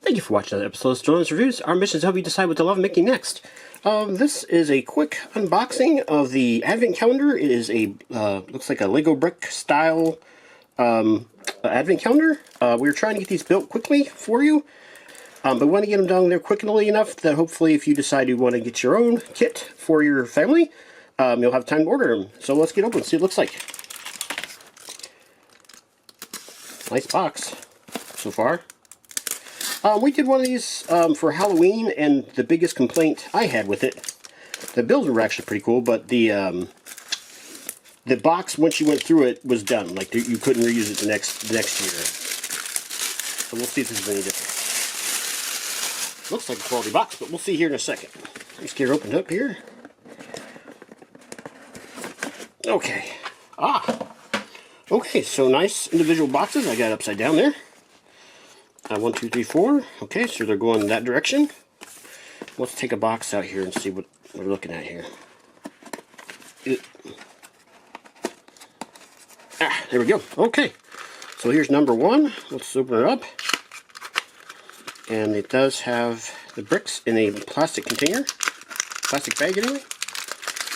Thank you for watching another episode of Stone's Reviews. Our mission is to help you decide what to love making next. This is a quick unboxing of the advent calendar. It is a, looks like a Lego brick style advent calendar. We were trying to get these built quickly for you, but we want to get them done there quickly enough that hopefully if you decide you want to get your own kit for your family, you'll have time to order them. So let's get open and see what it looks like. Nice box so far. We did one of these for Halloween, and the biggest complaint I had with it, the builds were actually pretty cool, but the box, once you went through it, was done. Like, you couldn't reuse it the next year. So we'll see if this is any different. Looks like a quality box, but we'll see here in a second. Let's get her opened up here. Okay. Okay, so nice individual boxes. I got it upside down there. 1, 2, 3, 4. Okay, so they're going in that direction. Let's take a box out here and see what we're looking at here. There we go. Okay, so here's number 1. Let's open it up. And it does have the bricks in a plastic container. Plastic bag anyway.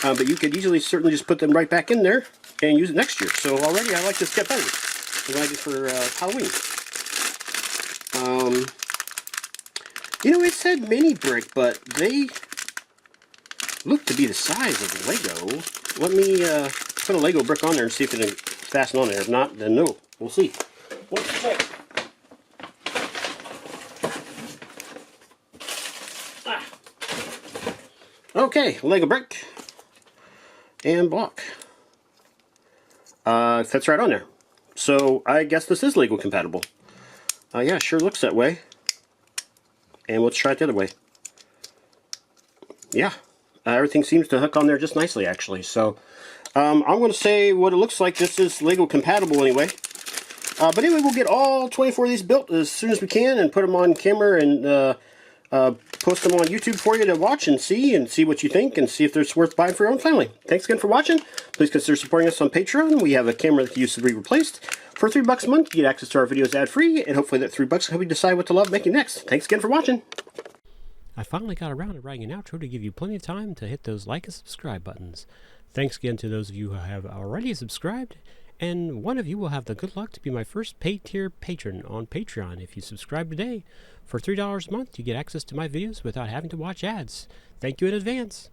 But you could easily, certainly just put them right back in there and use it next year. So already I like this kit better than I did for Halloween. You know, it said mini brick, but they look to be the size of Lego. Let me put a Lego brick on there and see if it can fasten on there. If not, then no. We'll see. Let's check. Okay, Lego brick and block. Fits right on there. So I guess this is Lego compatible. Yeah, sure looks that way. And let's try it the other way. Yeah, everything seems to hook on there just nicely, actually. So I'm going to say what it looks like. This is Lego compatible anyway. But anyway, we'll get all 24 of these built as soon as we can and put them on camera and post them on YouTube for you to watch and see what you think and see if they're worth buying for your own family. Thanks again for watching. Please consider supporting us on Patreon. We have a camera that used to be replaced. For $3 a month, you get access to our videos ad-free, and hopefully that $3 will help you decide what to love making next. Thanks again for watching. I finally got around to writing an outro to give you plenty of time to hit those like and subscribe buttons. Thanks again to those of you who have already subscribed, and one of you will have the good luck to be my first paid tier patron on Patreon if you subscribe today. For $3 a month, you get access to my videos without having to watch ads. Thank you in advance.